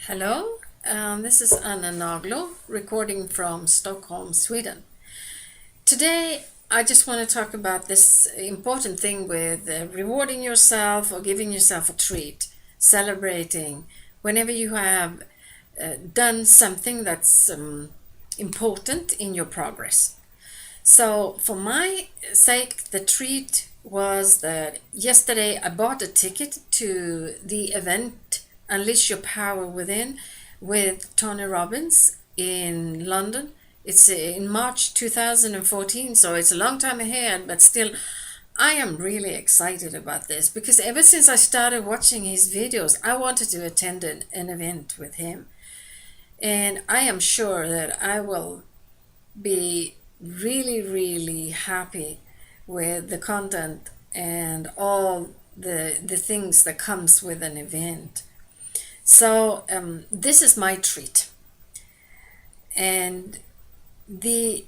Hello, this is Anna Naglo recording from Stockholm, Sweden. Today, I just want to talk about this important thing with rewarding yourself or giving yourself a treat, celebrating whenever you have done something that's important in your progress. So, for my sake, the treat was that yesterday I bought a ticket to the event Unleash Your Power Within with Tony Robbins in London. It's in March 2014, so it's a long time ahead, but still, I am really excited about this because ever since I started watching his videos, I wanted to attend an event with him. And I am sure that I will be really happy with the content and all the things that comes with an event. So this is my treat, and the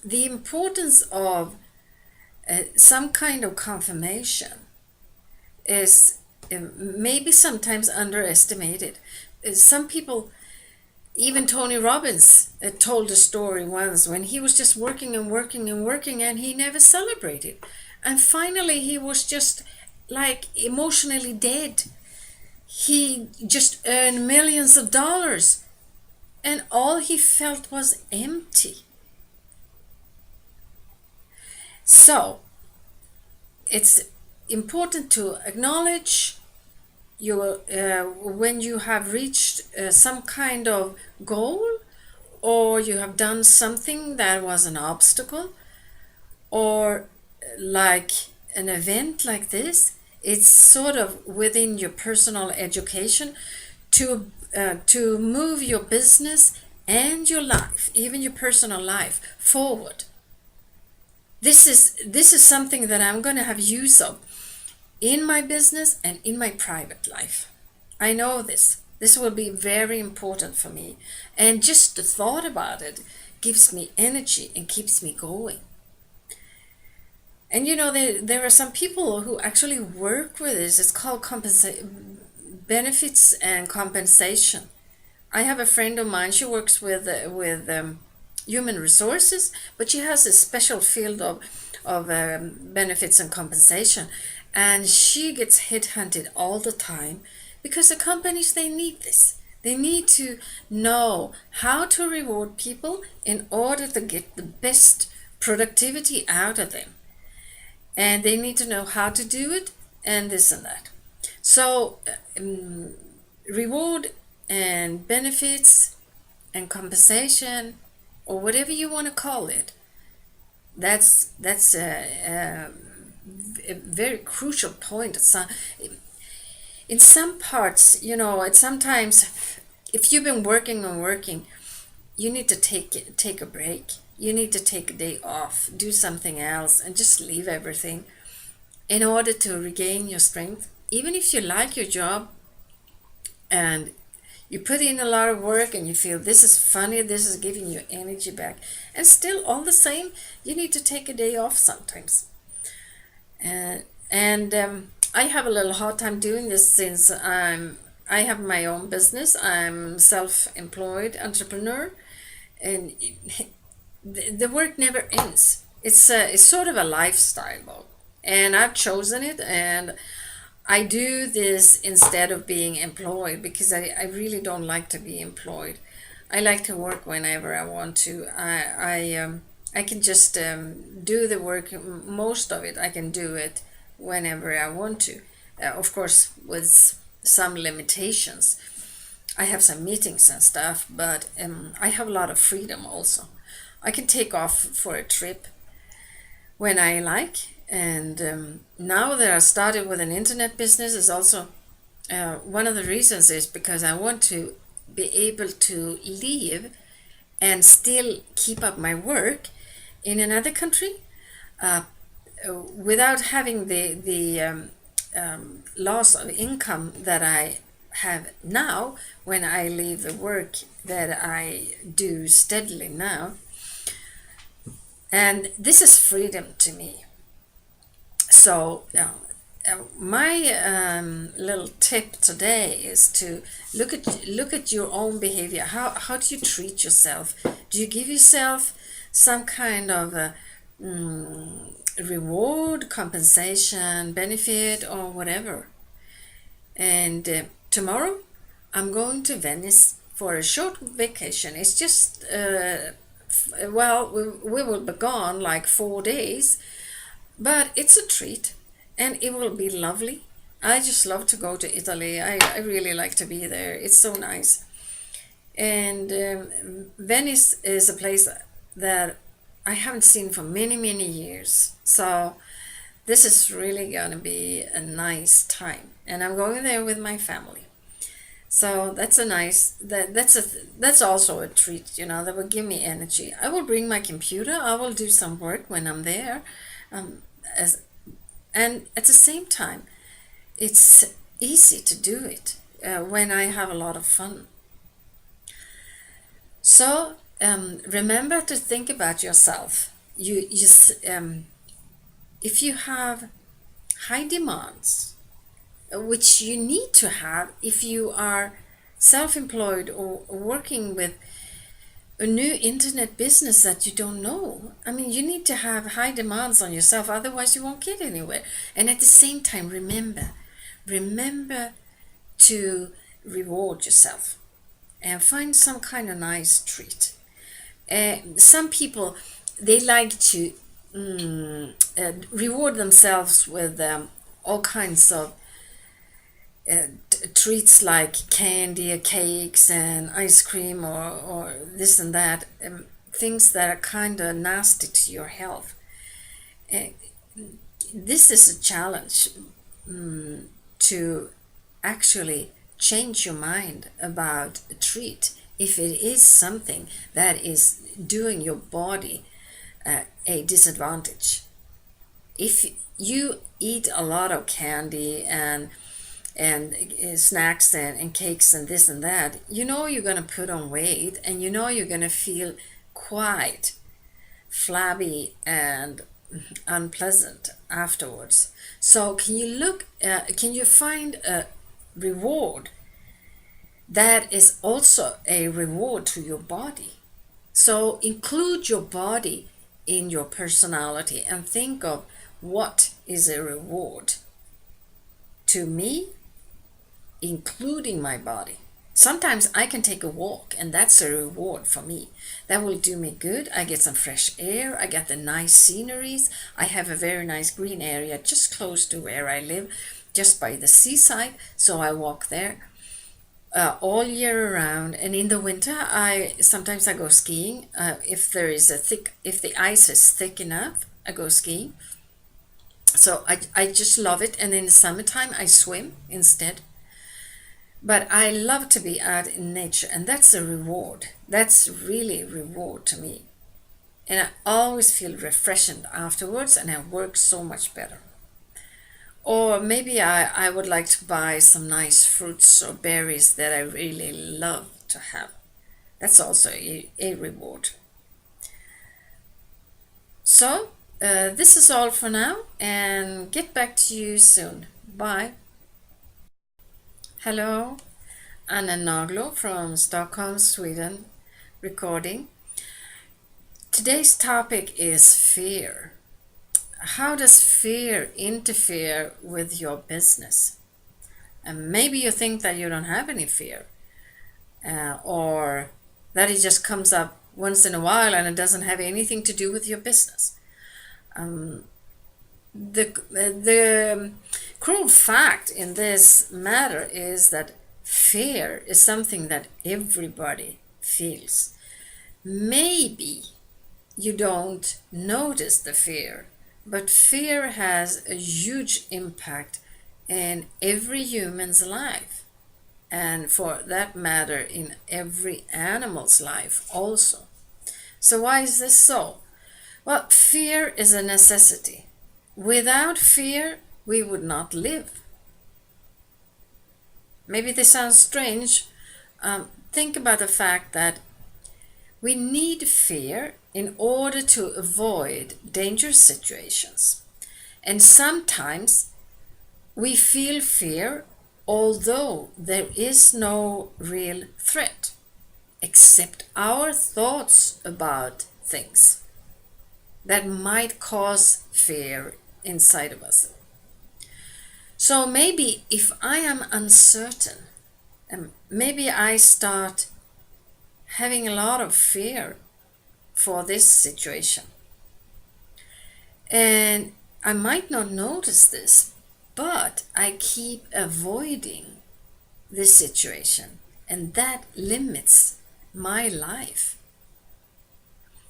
the importance of some kind of confirmation is maybe sometimes underestimated. Some people, even Tony Robbins, told a story once when he was just working and working and working, and he never celebrated, and finally he was just like emotionally dead. He just earned millions of dollars, and all he felt was empty. So it's important to acknowledge your when you have reached some kind of goal, or you have done something that was an obstacle, or like an event like this. It's sort of within your personal education to move your business and your life, even your personal life, forward. This is something that I'm going to have use of in my business and in my private life. I know this will be very important for me, and just the thought about it gives me energy and keeps me going. And there are some people who actually work with this. It's called benefits and compensation. I have a friend of mine. She works with human resources, but she has a special field of benefits and compensation, and she gets headhunted all the time because the companies, they need this. They need to know how to reward people in order to get the best productivity out of them, and they need to know how to do it, and this and that. So reward and benefits and compensation, or whatever you want to call it, that's a very crucial point. In some parts, it's sometimes, if you've been working and working, you need to take a break. You need to take a day off, do something else, and just leave everything in order to regain your strength. Even if you like your job and you put in a lot of work and you feel this is funny, this is giving you energy back, and still all the same, you need to take a day off sometimes. And I have a little hard time doing this since I have my own business. I'm self-employed entrepreneur, and the work never ends. It's sort of a lifestyle though, and I've chosen it, and I do this instead of being employed because I really don't like to be employed. I like to work whenever I want to. I can just do the work. Most of it I can do it whenever I want to. Of course, with some limitations. I have some meetings and stuff, but I have a lot of freedom also. I can take off for a trip when I like. And now that I started with an internet business is also one of the reasons is because I want to be able to live and still keep up my work in another country without having the loss of income that I have now when I leave the work that I do steadily now. And this is freedom to me. So my little tip today is to look at your own behavior. How do you treat yourself? Do you give yourself some kind of reward, compensation, benefit, or whatever? And tomorrow I'm going to Venice for a short vacation. It's just well, we will be gone like 4 days, but it's a treat and it will be lovely. I just love to go to Italy. I really like to be there. It's so nice. And Venice is a place that I haven't seen for many, many years. So this is really going to be a nice time. And I'm going there with my family. So that's a nice that's also a treat, that will give me energy. I will bring my computer. I will do some work when I'm there. Um, as and at the same time, it's easy to do it when I have a lot of fun. So remember to think about yourself. If you have high demands, which you need to have if you are self-employed or working with a new internet business that you don't know. I mean, you need to have high demands on yourself, otherwise you won't get anywhere. And at the same time, remember to reward yourself and find some kind of nice treat. Some people, they like to reward themselves with all kinds of treats like candy or cakes and ice cream or this and that, things that are kind of nasty to your health. Uh, this is a challenge to actually change your mind about a treat if it is something that is doing your body a disadvantage. If you eat a lot of candy and snacks and cakes and this and that, you're going to put on weight, and you're going to feel quite flabby and unpleasant afterwards. So can you find a reward that is also a reward to your body? So include your body in your personality and think of what is a reward to me, including my body. Sometimes I can take a walk, and that's a reward for me. That will do me good. I get some fresh air. I get the nice sceneries. I have a very nice green area just close to where I live, just by the seaside. So I walk there all year around. And in the winter, sometimes I go skiing. If the ice is thick enough, I go skiing. So I just love it. And in the summertime, I swim instead. But I love to be out in nature, and that's a reward. That's really a reward to me. And I always feel refreshed afterwards, and I work so much better. Or maybe I would like to buy some nice fruits or berries that I really love to have. That's also a reward. So, this is all for now, and get back to you soon. Bye. Hello, Anna Naglo from Stockholm, Sweden, recording. Today's topic is fear. How does fear interfere with your business? And maybe you think that you don't have any fear, or that it just comes up once in a while and it doesn't have anything to do with your business. The cruel fact in this matter is that fear is something that everybody feels. Maybe you don't notice the fear, but fear has a huge impact in every human's life, and for that matter, in every animal's life also. So why is this so? Well, fear is a necessity. Without fear, we would not live. Maybe this sounds strange. Think about the fact that we need fear in order to avoid dangerous situations. And sometimes we feel fear, although there is no real threat, except our thoughts about things that might cause fear inside of us. So maybe if I am uncertain, maybe I start having a lot of fear for this situation. And I might not notice this, but I keep avoiding this situation, and that limits my life.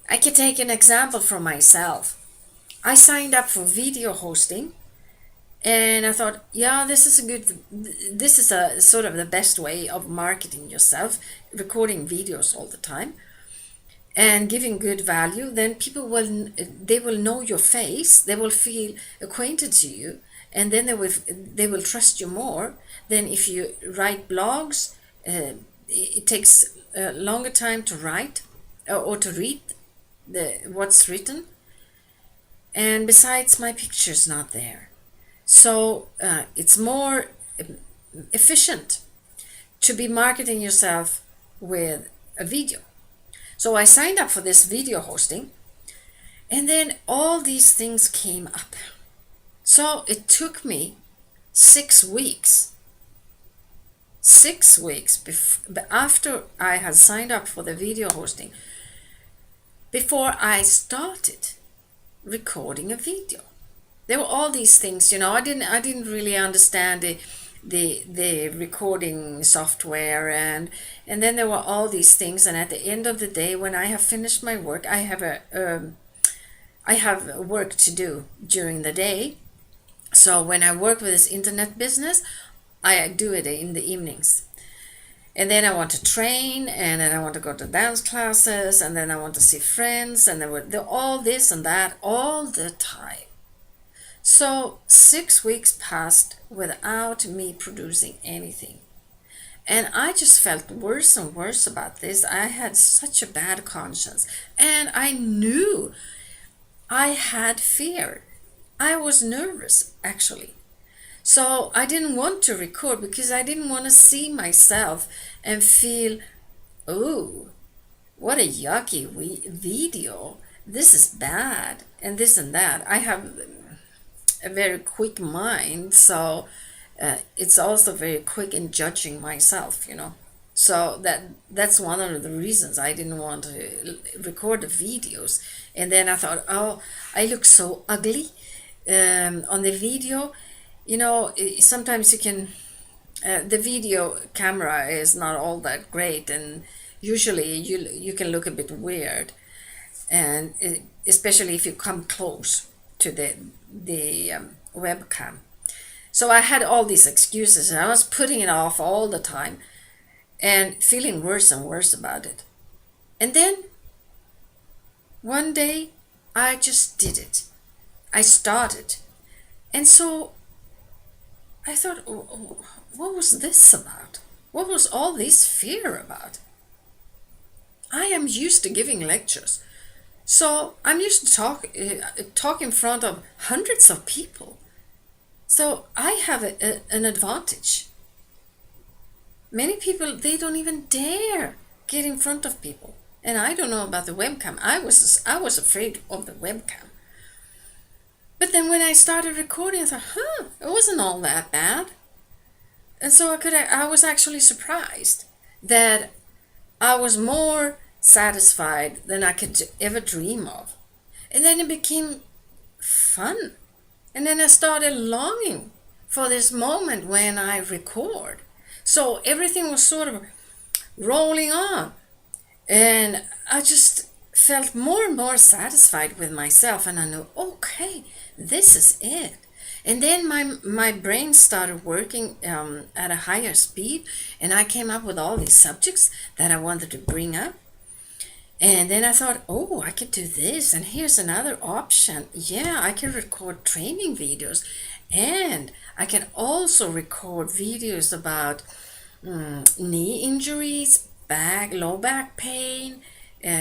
I can take an example from myself. I signed up for video hosting, and I thought, yeah, this is a sort of the best way of marketing yourself, recording videos all the time and giving good value. Then they will know your face, they will feel acquainted to you, and then they will trust you more than if you write blogs. It takes a longer time to write or to read what's written, and besides, my picture's not there. So it's more efficient to be marketing yourself with a video. So I signed up for this video hosting, and then all these things came up. So it took me 6 weeks. 6 weeks after I had signed up for the video hosting, before I started recording a video. There were all these things, I didn't really understand the recording software, and then there were all these things. And at the end of the day, when I have finished my work, I have work to do during the day. So when I work with this internet business, I do it in the evenings. And then I want to train, and then I want to go to dance classes, and then I want to see friends, and there all this and that all the time. So 6 weeks passed without me producing anything. And I just felt worse and worse about this. I had such a bad conscience, and I knew I had fear. I was nervous, actually. So I didn't want to record because I didn't want to see myself and feel, oh, what a yucky video. This is bad, and this and that. I have a very quick mind, so it's also very quick in judging myself, So that's one of the reasons I didn't want to record the videos. And then I thought, oh, I look so ugly on the video. Sometimes you can, the video camera is not all that great, and usually you can look a bit weird, and especially if you come close to the webcam. So I had all these excuses, and I was putting it off all the time and feeling worse and worse about it. And then one day I just did it. I started. And so I thought, what was this about? What was all this fear about? I am used to giving lectures. So I'm used to talk in front of hundreds of people. So I have an advantage. Many people, they don't even dare get in front of people. And I don't know about the webcam. I was afraid of the webcam. But then when I started recording, I thought, it wasn't all that bad. And so I was actually surprised that I was more satisfied than I could ever dream of. And then it became fun. And then I started longing for this moment when I record. So everything was sort of rolling on. And I just felt more and more satisfied with myself. And I knew, okay, this is it. And then my brain started working at a higher speed. And I came up with all these subjects that I wanted to bring up. And then I thought, I could do this, and here's another option. Yeah, I can record training videos, and I can also record videos about knee injuries, low back pain,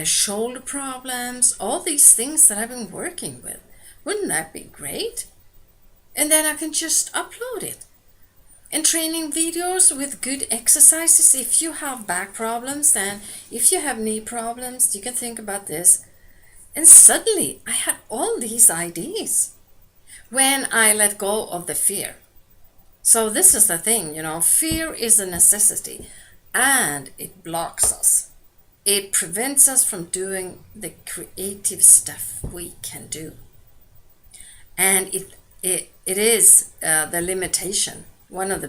shoulder problems, all these things that I've been working with. Wouldn't that be great? and then I can just upload it. And training videos with good exercises. If you have back problems, then if you have knee problems, you can think about this. And suddenly I had all these ideas when I let go of the fear. So this is the thing, fear is a necessity and it blocks us. It prevents us from doing the creative stuff we can do. And it is the limitation, one of the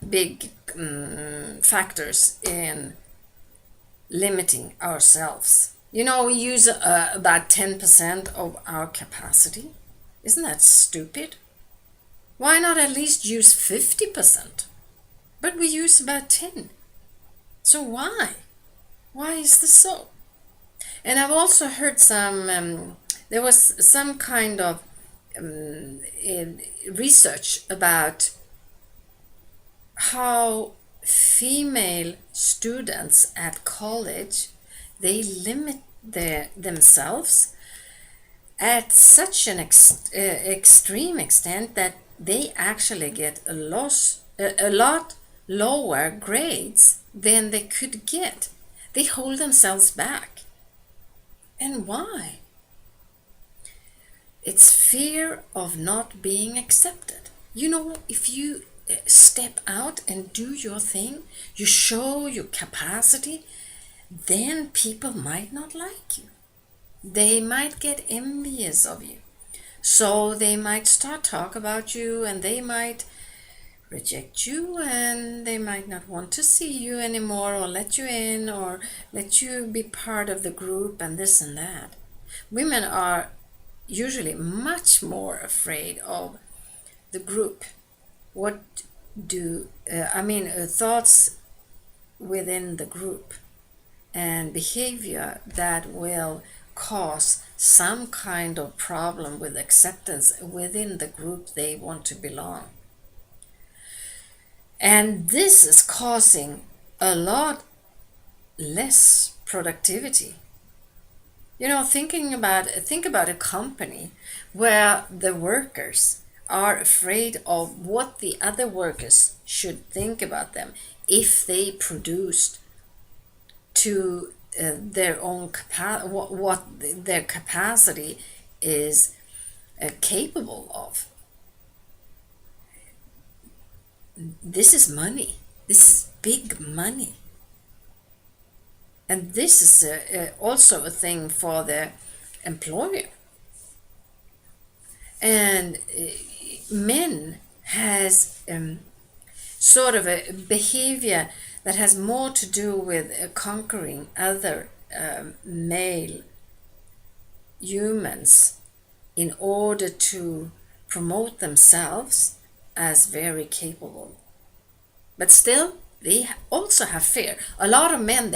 big factors in limiting ourselves. We use about 10% of our capacity. Isn't that stupid? Why not at least use 50%? But we use about 10. So why? Why is this so? And I've also heard there was some kind of research about how female students at college, they limit themselves at such an extreme extent that they actually get a lot lower grades than they could get. They hold themselves back. And why? It's fear of not being accepted. If you step out and do your thing, you show your capacity, then people might not like you. They might get envious of you. So they might start talk about you, and they might reject you, and they might not want to see you anymore or let you in or let you be part of the group and this and that. Women are usually much more afraid of the group. Thoughts within the group and behavior that will cause some kind of problem with acceptance within the group they want to belong. And this is causing a lot less productivity. Think about a company where the workers are afraid of what the other workers should think about them if they produced to their own what their capacity is capable of. This is money. This is big money. And this is also a thing for the employer. And men has sort of a behavior that has more to do with conquering other male humans in order to promote themselves as very capable. But still, they also have fear. A lot of men,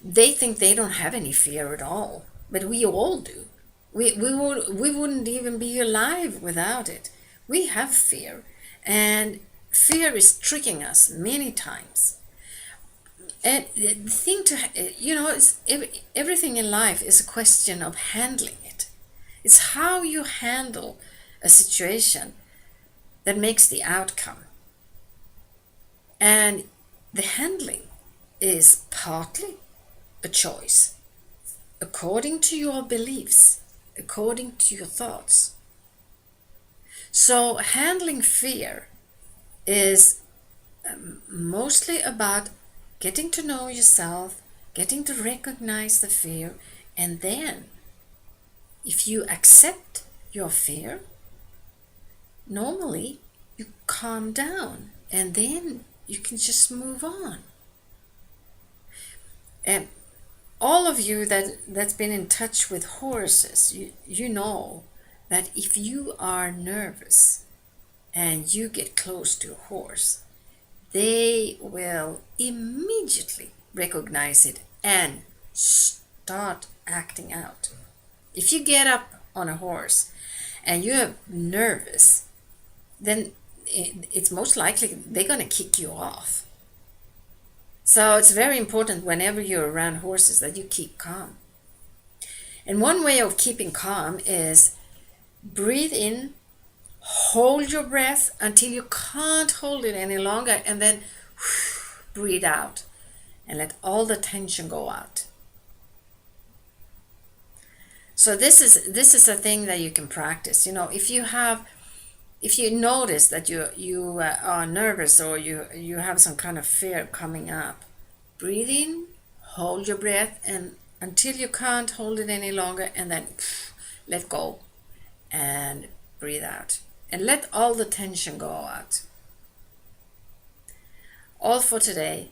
they think they don't have any fear at all, but we all do. We wouldn't even be alive without it. We have fear, and fear is tricking us many times. And the thing everything in life is a question of handling it. It's how you handle a situation that makes the outcome. And the handling is partly a choice, according to your beliefs, according to your thoughts. So handling fear is mostly about getting to know yourself, getting to recognize the fear, and then if you accept your fear, normally you calm down and then you can just move on. And all of you that's been in touch with horses, you know that if you are nervous and you get close to a horse, they will immediately recognize it and start acting out. If you get up on a horse and you're nervous, then it's most likely they're going to kick you off. So it's very important whenever you're around horses that you keep calm. And one way of keeping calm is breathe in hold your breath until you can't hold it any longer, and then breathe out and let all the tension go out. So this is a thing that you can practice. If you notice that you are nervous, or you have some kind of fear coming up, breathe in, hold your breath, and until you can't hold it any longer, and then let go and breathe out and let all the tension go out. All for today.